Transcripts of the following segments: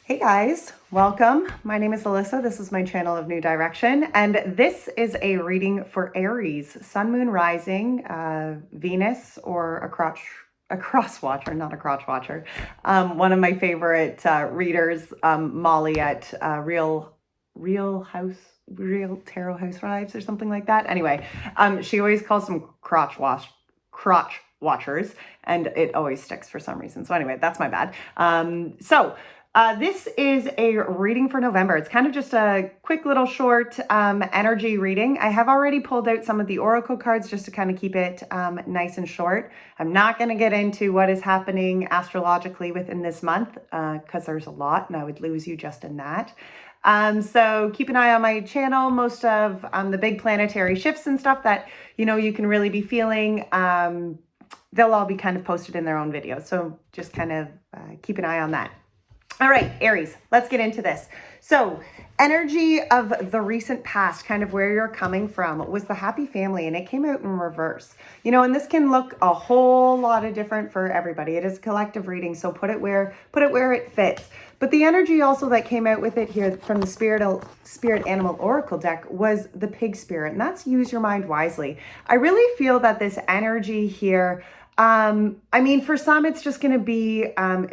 Hey guys, welcome. My name is Alyssa. This is my channel of New Direction, and this is a reading for Aries, Sun, Moon, Rising, Venus, or a cross watcher, not a crotch watcher. One of my favorite readers, Molly at Real Tarot Housewives or something like that. Anyway, she always calls them crotch watchers, and it always sticks for some reason. So anyway, that's my bad. This is a reading for November. It's kind of just a quick little short energy reading. I have already pulled out some of the oracle cards just to kind of keep it nice and short. I'm not going to get into what is happening astrologically within this month because there's a lot and I would lose you just in that. So keep an eye on my channel. Most of the big planetary shifts and stuff that, you can really be feeling, they'll all be kind of posted in their own videos. So just kind of keep an eye on that. All right, Aries, let's get into this. So energy of the recent past, kind of where you're coming from, was the happy family, and it came out in reverse. And this can look a whole lot of different for everybody. It is a collective reading, so put it where it fits. But the energy also that came out with it here from the Spirit Animal Oracle deck was the pig spirit, and that's use your mind wisely. I really feel that this energy here, for some, it's just going to be,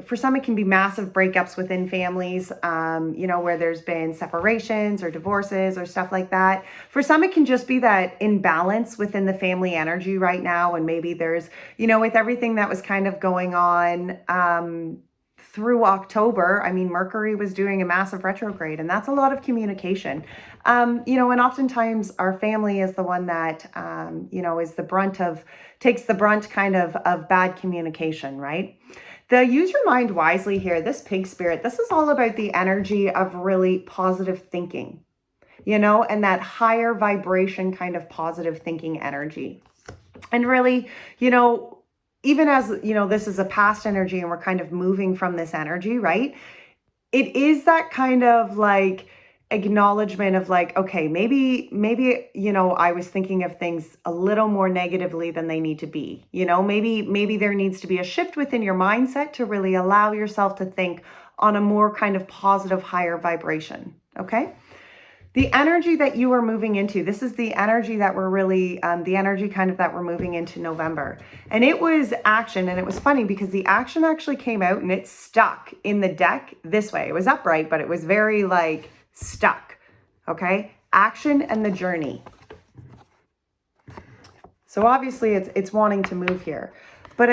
for some, it can be massive breakups within families, where there's been separations or divorces or stuff like that. For some, it can just be that imbalance within the family energy right now. And maybe there's, with everything that was kind of going on, through October, Mercury was doing a massive retrograde, and that's a lot of communication. And oftentimes our family is the one that, is takes the brunt kind of bad communication, right? The use your mind wisely here, this pig spirit, this is all about the energy of really positive thinking, and that higher vibration kind of positive thinking energy. And really, even as, this is a past energy and we're kind of moving from this energy, right? It is that kind of like acknowledgement of like, okay, maybe, I was thinking of things a little more negatively than they need to be. Maybe there needs to be a shift within your mindset to really allow yourself to think on a more kind of positive, higher vibration. Okay. The energy that you are moving into, this is the energy that we're really, the energy kind of that we're moving into November. And it was action. And it was funny because the action actually came out and it stuck in the deck this way. It was upright, but it was very like stuck. Okay. Action and the journey. So obviously it's wanting to move here. But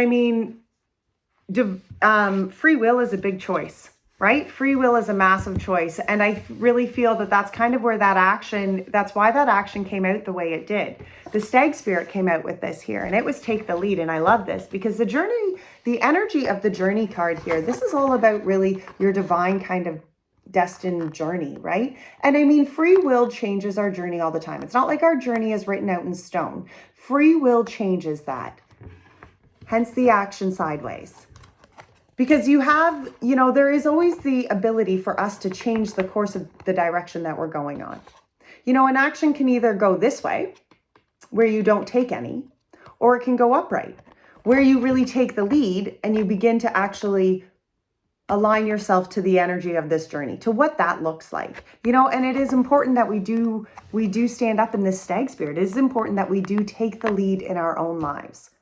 free will is a big choice. Right? Free will is a massive choice. And I really feel that that's kind of where that's why that action came out the way it did. The stag spirit came out with this here, and it was take the lead. And I love this because the energy of the journey card here, this is all about really your divine kind of destined journey, right? And free will changes our journey all the time. It's not like our journey is written out in stone. Free will changes that. Hence the action sideways. Because there is always the ability for us to change the course of the direction that we're going on. An action can either go this way, where you don't take any, or it can go upright, where you really take the lead and you begin to actually align yourself to the energy of this journey, to what that looks like. And it is important that we do stand up in this stag spirit. It is important that we do take the lead in our own lives.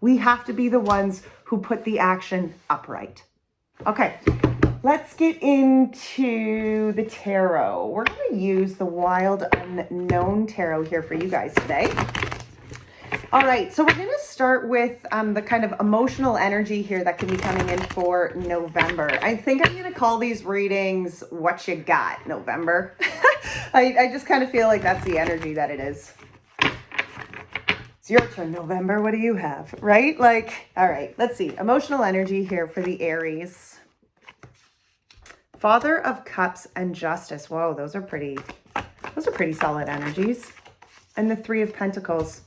We have to be the ones who put the action upright. Okay, let's get into the tarot. We're going to use the Wild Unknown Tarot here for you guys today. All right, so we're going to start with the kind of emotional energy here that can be coming in for November. I think I'm going to call these readings What You Got November. I just kind of feel like that's the energy that it is. It's your turn, November. What do you have? Right? All right, let's see. Emotional energy here for the Aries. Father of Cups and Justice. Whoa, those are pretty solid energies. And the Three of Pentacles.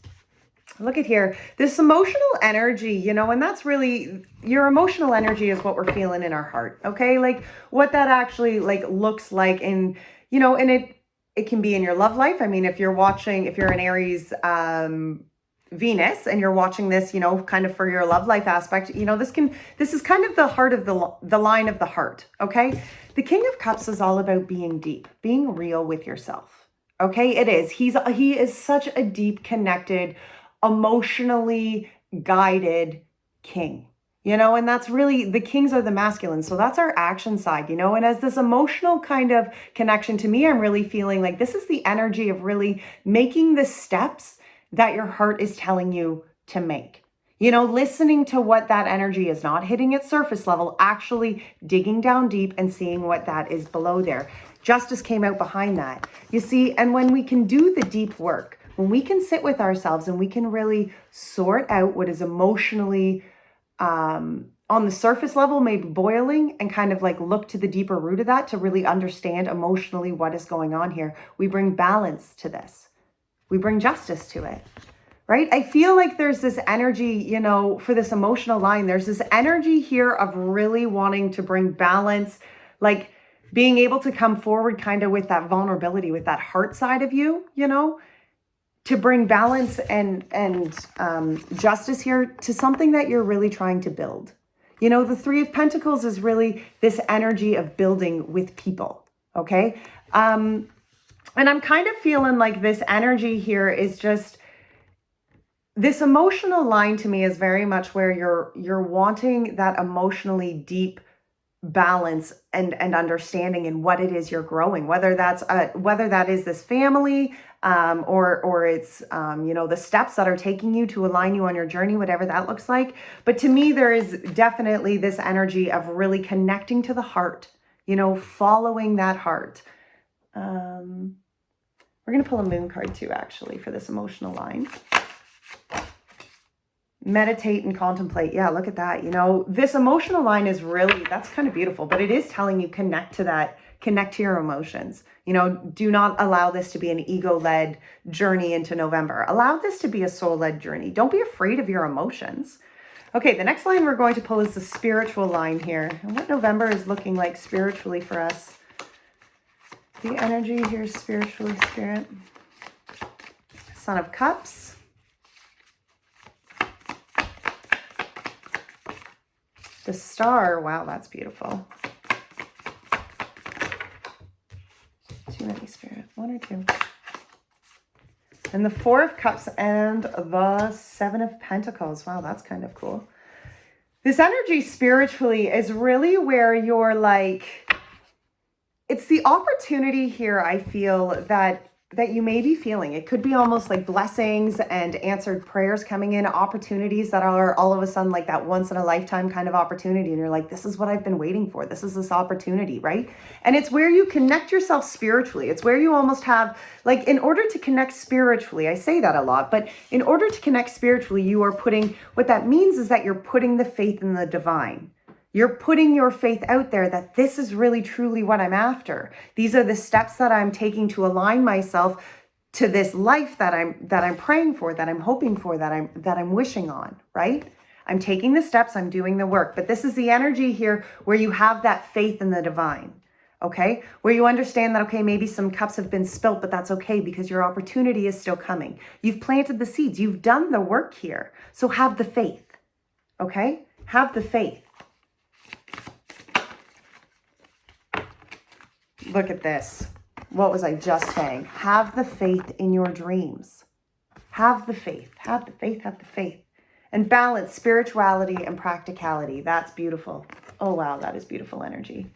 Look at here. This emotional energy, and that's really, your emotional energy is what we're feeling in our heart. Okay? Like what that actually looks like and it can be in your love life. If you're an Aries, Venus and you're watching this, you know, kind of for your love life aspect, you know, this is kind of the heart of the line of the heart, okay? The King of Cups is all about being deep, being real with yourself. Okay? It is. He is such a deep, connected, emotionally guided king. You know, and that's really, the kings are the masculine. So that's our action side, you know, and as this emotional kind of connection to me, I'm really feeling like this is the energy of really making the steps that your heart is telling you to make. You know, listening to what that energy is, not hitting its surface level, actually digging down deep and seeing what that is below there. Justice came out behind that. You see, and when we can do the deep work, when we can sit with ourselves and we can really sort out what is emotionally on the surface level, maybe boiling, and kind of like look to the deeper root of that to really understand emotionally what is going on here, we bring balance to this. We bring justice to it, right? I feel like there's this energy, you know, for this emotional line, there's this energy here of really wanting to bring balance, like being able to come forward kind of with that vulnerability, with that heart side of you, you know, to bring balance and justice here to something that you're really trying to build. You know, the Three of Pentacles is really this energy of building with people, okay? And I'm kind of feeling like this energy here is just, this emotional line to me is very much where you're wanting that emotionally deep balance and understanding in what it is you're growing, whether that is this family, or it's you know, the steps that are taking you to align you on your journey, whatever that looks like. But to me, there is definitely this energy of really connecting to the heart, you know, following that heart. We're going to pull a moon card too, actually, for this emotional line. Meditate and contemplate. Yeah, look at that. You know, this emotional line is really, that's kind of beautiful, but it is telling you connect to your emotions. You know, do not allow this to be an ego-led journey into November. Allow this to be a soul-led journey. Don't be afraid of your emotions. Okay, the next line we're going to pull is the spiritual line here. And what November is looking like spiritually for us. The energy here spiritually, Spirit. Son of Cups. The Star, wow, that's beautiful. Too many, Spirit, one or two. And the Four of Cups and the Seven of Pentacles. Wow, that's kind of cool. This energy spiritually is really where you're like, it's the opportunity here, I feel, that you may be feeling. It could be almost like blessings and answered prayers coming in, opportunities that are all of a sudden like that once in a lifetime kind of opportunity. And you're like, this is what I've been waiting for. This is this opportunity, right? And it's where you connect yourself spiritually. It's where you almost have, like, in order to connect spiritually, I say that a lot, but in order to connect spiritually, you are putting, what that means is that you're putting the faith in the divine. You're putting your faith out there that this is really truly what I'm after. These are the steps that I'm taking to align myself to this life that I'm praying for, that I'm hoping for, that I'm wishing on, right? I'm taking the steps, I'm doing the work. But this is the energy here where you have that faith in the divine, okay? Where you understand that, okay, maybe some cups have been spilt, but that's okay because your opportunity is still coming. You've planted the seeds, you've done the work here. So have the faith, okay? Have the faith. Look at this. What was I just saying? Have the faith in your dreams. Have the faith. Have the faith. Have the faith. And balance spirituality and practicality. That's beautiful. Oh, wow. That is beautiful energy.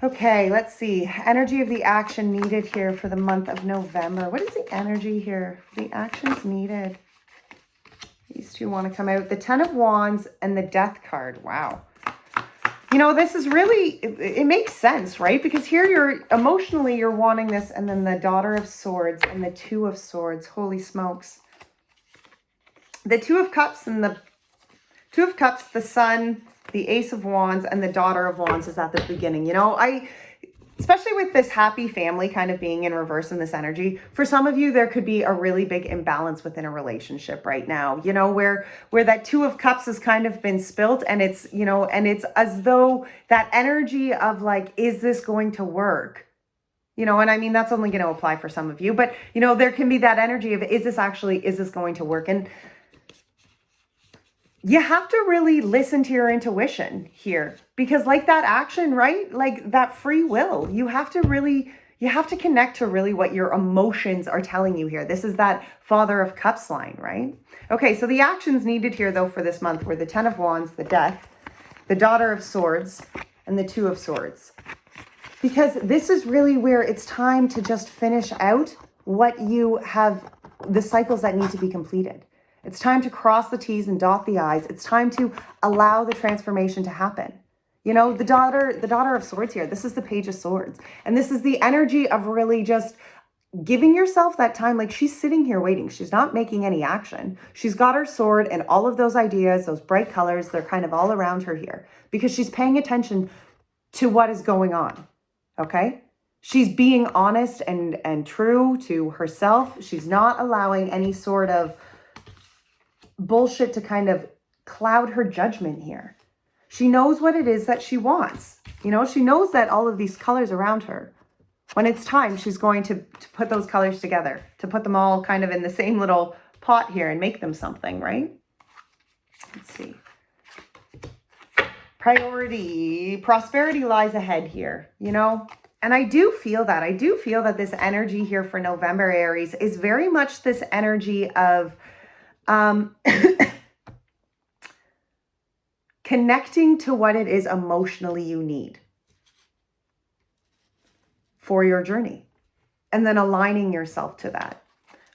Okay, let's see. Energy of the action needed here for the month of November. What is the energy here? The actions needed. These two want to come out. The Ten of Wands and the Death card. Wow. You know, this is really, it makes sense, right? Because here you're emotionally, you're wanting this, and then the Daughter of Swords and the Two of Swords. Holy smokes. The Two of Cups and the Two of Cups, the Sun, the Ace of Wands, and the Daughter of Wands is at the beginning. You know, especially with this happy family kind of being in reverse in this energy, for some of you, there could be a really big imbalance within a relationship right now, you know, where that Two of Cups has kind of been spilt, and it's, you know, and it's as though that energy of like, is this going to work? You know, and I mean, that's only going to apply for some of you, but you know, there can be that energy of, is this going to work? And you have to really listen to your intuition here, because like that action, right? Like that free will, you have to connect to really what your emotions are telling you here. This is that Father of Cups line, right? Okay, so the actions needed here though for this month were the Ten of Wands, the Death, the Daughter of Swords, and the Two of Swords. Because this is really where it's time to just finish out what you have, the cycles that need to be completed. It's time to cross the T's and dot the I's. It's time to allow the transformation to happen. You know, the daughter of Swords here, this is the Page of Swords. And this is the energy of really just giving yourself that time. Like, she's sitting here waiting. She's not making any action. She's got her sword and all of those ideas, those bright colors, they're kind of all around her here because she's paying attention to what is going on. Okay? She's being honest and true to herself. She's not allowing any sort of bullshit to kind of cloud her judgment here. She knows what it is that she wants. You know, she knows that all of these colors around her, when it's time, she's going to put those colors together, to put them all kind of in the same little pot here and make them something, right? Let's see. Prosperity lies ahead here, you know? And I do feel that this energy here for November, Aries, is very much this energy of connecting to what it is emotionally you need for your journey, and then aligning yourself to that.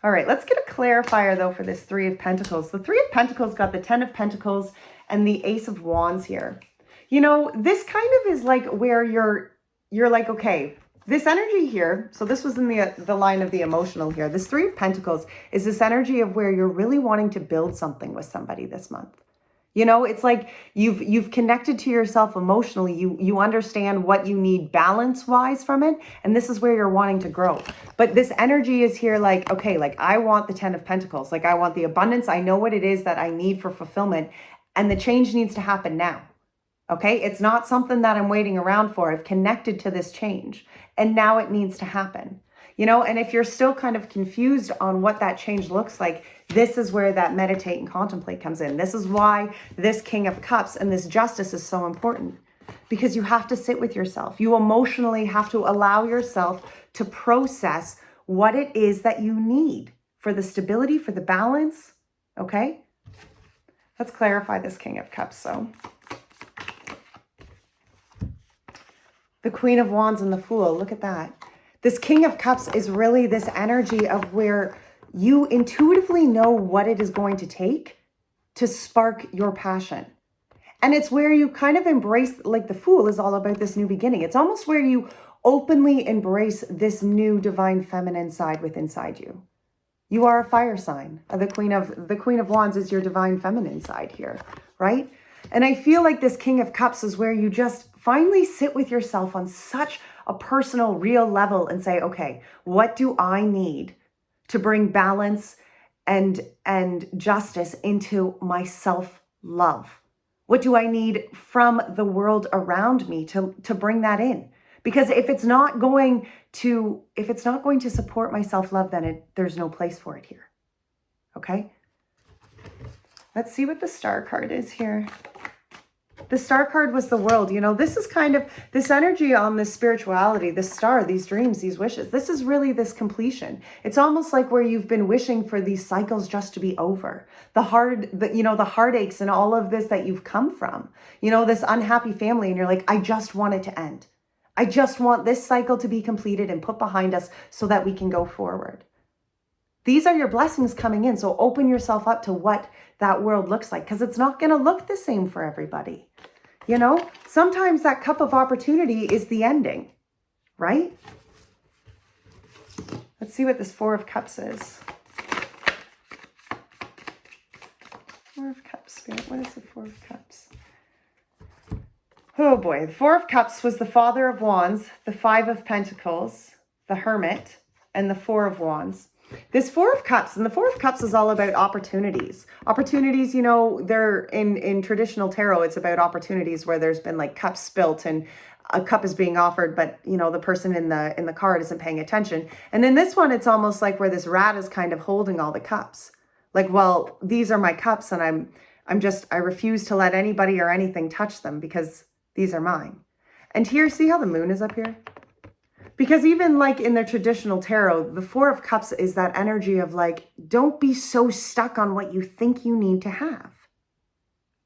All right, let's get a clarifier though for this Three of Pentacles. The Three of Pentacles got the Ten of Pentacles and the Ace of Wands here. You know, this kind of is like where you're like, okay, this energy here, so this was in the line of the emotional here. This Three of Pentacles is this energy of where you're really wanting to build something with somebody this month. You know, it's like you've connected to yourself emotionally. You understand what you need balance-wise from it, and this is where you're wanting to grow. But this energy is here like, okay, like I want the Ten of Pentacles. Like I want the abundance. I know what it is that I need for fulfillment, and the change needs to happen now. Okay, it's not something that I'm waiting around for. I've connected to this change and now it needs to happen. You know, and if you're still kind of confused on what that change looks like, this is where that meditate and contemplate comes in. This is why this King of Cups and this Justice is so important, because you have to sit with yourself. You emotionally have to allow yourself to process what it is that you need for the stability, for the balance. Okay, let's clarify this King of Cups. So the Queen of Wands and the Fool, look at that. This King of Cups is really this energy of where you intuitively know what it is going to take to spark your passion. And it's where you kind of embrace, like the Fool is all about this new beginning. It's almost where you openly embrace this new divine feminine side within inside you. You are a fire sign. The Queen of Wands is your divine feminine side here, right? And I feel like this King of Cups is where you just finally sit with yourself on such a personal, real level and say, okay, what do I need to bring balance and justice into my self-love? What do I need from the world around me to bring that in? Because if it's not going to support my self-love, then there's no place for it here. Okay? Let's see what the Star card is here. The Star card was the World. You know, this is kind of this energy on this spirituality, this star, these dreams, these wishes. This is really this completion. It's almost like where you've been wishing for these cycles just to be over. The heartaches and all of this that you've come from, you know, this unhappy family. And you're like, I just want it to end. I just want this cycle to be completed and put behind us so that we can go forward. These are your blessings coming in. So open yourself up to what that world looks like, because it's not going to look the same for everybody. You know, sometimes that cup of opportunity is the ending, right? Let's see what this Four of Cups is. Four of Cups, Spirit. What is the Four of Cups? Oh boy, the Four of Cups was the Father of Wands, the Five of Pentacles, the Hermit, and the Four of Wands. This Four of Cups, and the Four of Cups is all about opportunities. Opportunities, you know, they're in traditional tarot, it's about opportunities where there's been like cups spilt and a cup is being offered, but you know, the person in the card isn't paying attention. And in this one, it's almost like where this rat is kind of holding all the cups. Like, well, these are my cups and I refuse to let anybody or anything touch them because these are mine. And here, see how the moon is up here? Because even like in the traditional tarot, the Four of Cups is that energy of like, don't be so stuck on what you think you need to have.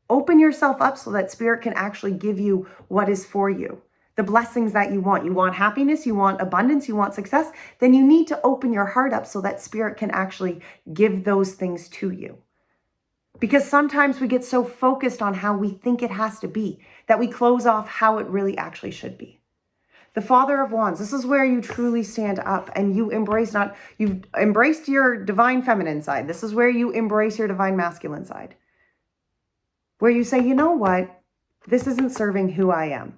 Open yourself up so that spirit can actually give you what is for you. The blessings that you want. You want happiness, you want abundance, you want success. Then you need to open your heart up so that spirit can actually give those things to you. Because sometimes we get so focused on how we think it has to be that we close off how it really actually should be. The Father of Wands, this is where you truly stand up and you've embraced your divine feminine side. This is where you embrace your divine masculine side. Where you say, you know what? This isn't serving who I am.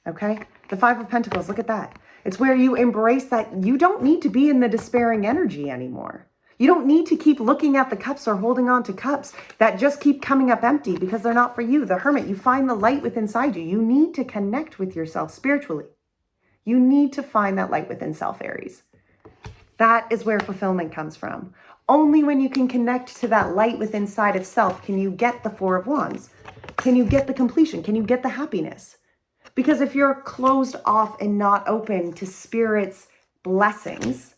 Okay? The Five of Pentacles, look at that. It's where you embrace that you don't need to be in the despairing energy anymore. You don't need to keep looking at the cups or holding on to cups that just keep coming up empty because they're not for you. The Hermit, you find the light within inside you. You need to connect with yourself spiritually. You need to find that light within self, Aries. That is where fulfillment comes from. Only when you can connect to that light within inside of self can you get the Four of Wands. Can you get the completion? Can you get the happiness? Because if you're closed off and not open to Spirit's blessings,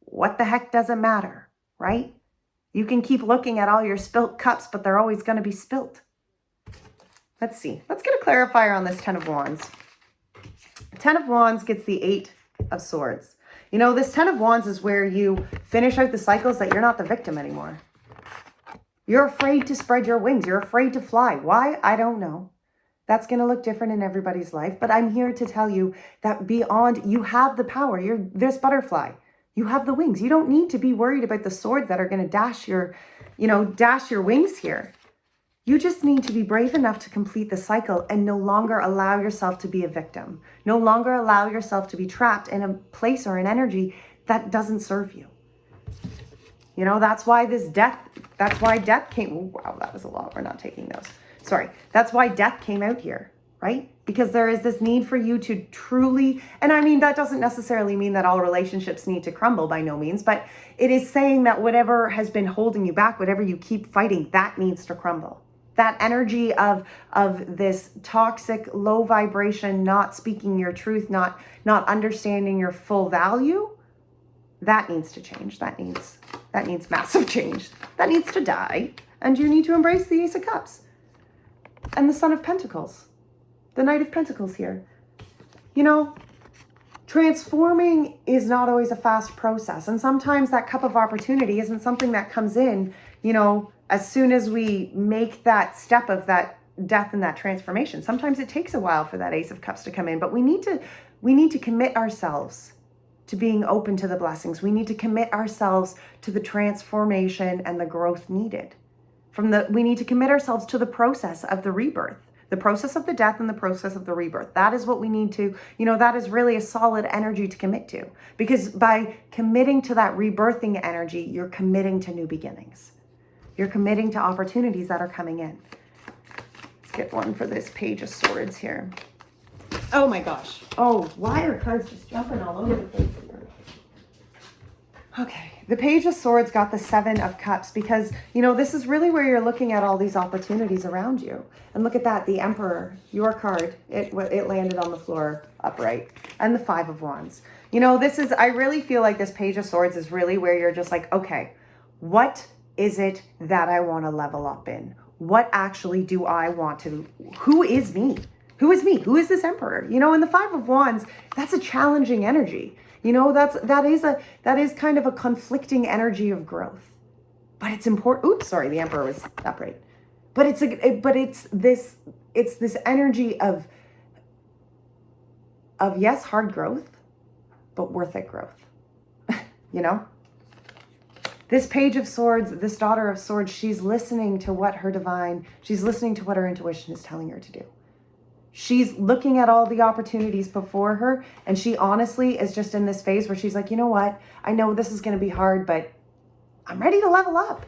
what the heck does it matter, right? You can keep looking at all your spilt cups, but they're always going to be spilt. Let's see. Let's get a clarifier on this Ten of Wands. Ten of Wands gets the Eight of Swords. You know, this Ten of Wands is where you finish out the cycles that you're not the victim anymore. You're afraid to spread your wings. You're afraid to fly. Why? I don't know. That's going to look different in everybody's life. But I'm here to tell you that beyond, you have the power. You're this butterfly. You have the wings. You don't need to be worried about the swords that are going to dash your wings here. You just need to be brave enough to complete the cycle and no longer allow yourself to be a victim. No longer allow yourself to be trapped in a place or an energy that doesn't serve you. You know, that's why death came. Oh, wow, that was a lot. We're not taking those. Sorry. That's why death came out here, right? Because there is this need for you to truly, and I mean, that doesn't necessarily mean that all relationships need to crumble by no means, but it is saying that whatever has been holding you back, whatever you keep fighting, that needs to crumble. That energy of this toxic, low vibration, not speaking your truth, not understanding your full value, that needs to change. That needs massive change. That needs to die. And you need to embrace the Ace of Cups and the Son of Pentacles, the Knight of Pentacles here. You know, transforming is not always a fast process. And sometimes that cup of opportunity isn't something that comes in, you know, as soon as we make that step of that death and that transformation. Sometimes it takes a while for that Ace of Cups to come in, but we need to commit ourselves to being open to the blessings. We need to commit ourselves to the transformation and the growth needed. We need to commit ourselves to the process of the rebirth, the process of the death and the process of the rebirth. That is what we need to, you know, that is really a solid energy to commit to. Because by committing to that rebirthing energy, you're committing to new beginnings. You're committing to opportunities that are coming in. Let's get one for this Page of Swords here. Oh my gosh. Oh, why are cards just jumping all over the place here? Okay, the Page of Swords got the Seven of Cups because, you know, this is really where you're looking at all these opportunities around you. And look at that, the Emperor, your card, it landed on the floor upright. And the Five of Wands. You know, I really feel like this Page of Swords is really where you're just like, okay, what is it that I want to level up in? What actually do I want to, who is me? Who is me? Who is this Emperor? You know, in the Five of Wands, that's a challenging energy. You know, that is kind of a conflicting energy of growth. But it's important. Oops, sorry, the Emperor was upright. But it's this energy of yes, hard growth, but worth it growth. You know? This Page of Swords, this Daughter of Swords, she's listening to what her intuition is telling her to do. She's looking at all the opportunities before her, and she honestly is just in this phase where she's like, you know what? I know this is going to be hard, but I'm ready to level up.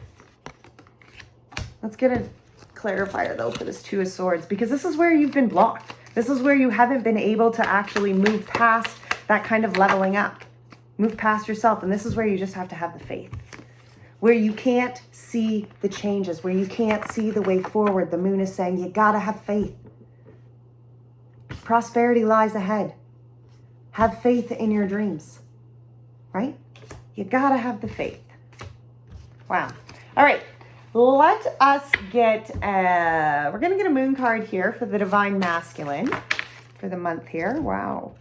Let's get a clarifier, though, for this Two of Swords, because this is where you've been blocked. This is where you haven't been able to actually move past that kind of leveling up. Move past yourself. And this is where you just have to have the faith. Where you can't see the changes, where you can't see the way forward. The moon is saying you gotta have faith. Prosperity lies ahead. Have faith in your dreams, right? You gotta have the faith. Wow. All right. Let us get, we're going to get a moon card here for the divine masculine for the month here. Wow.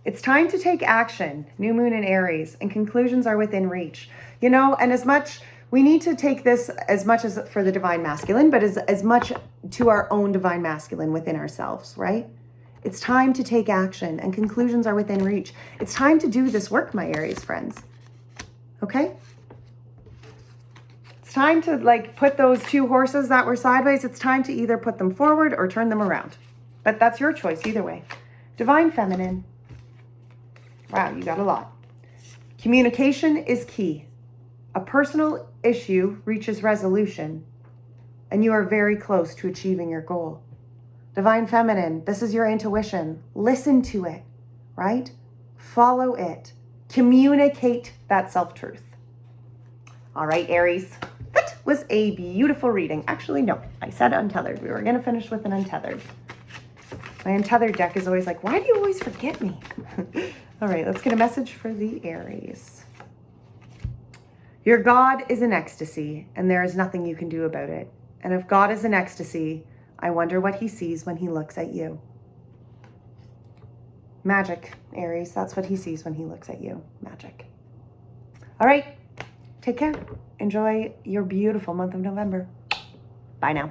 It's time to take action. New moon in Aries, and conclusions are within reach. You know, and as much, we need to take this as much as for the divine masculine, but as much to our own divine masculine within ourselves, right? It's time to take action, and conclusions are within reach. It's time to do this work, my Aries friends. Okay? It's time to like put those two horses that were sideways. It's time to either put them forward or turn them around. But that's your choice either way. Divine feminine. Wow, you got a lot. Communication is key. A personal issue reaches resolution, and you are very close to achieving your goal. Divine feminine, this is your intuition. Listen to it, right? Follow it. Communicate that self-truth. All right, Aries. That was a beautiful reading. Actually, no, I said untethered. We were going to finish with an untethered. My untethered deck is always like, why do you always forget me? All right, let's get a message for the Aries. Your God is in ecstasy, and there is nothing you can do about it. And if God is in ecstasy, I wonder what he sees when he looks at you. Magic, Aries. That's what he sees when he looks at you. Magic. All right. Take care. Enjoy your beautiful month of November. Bye now.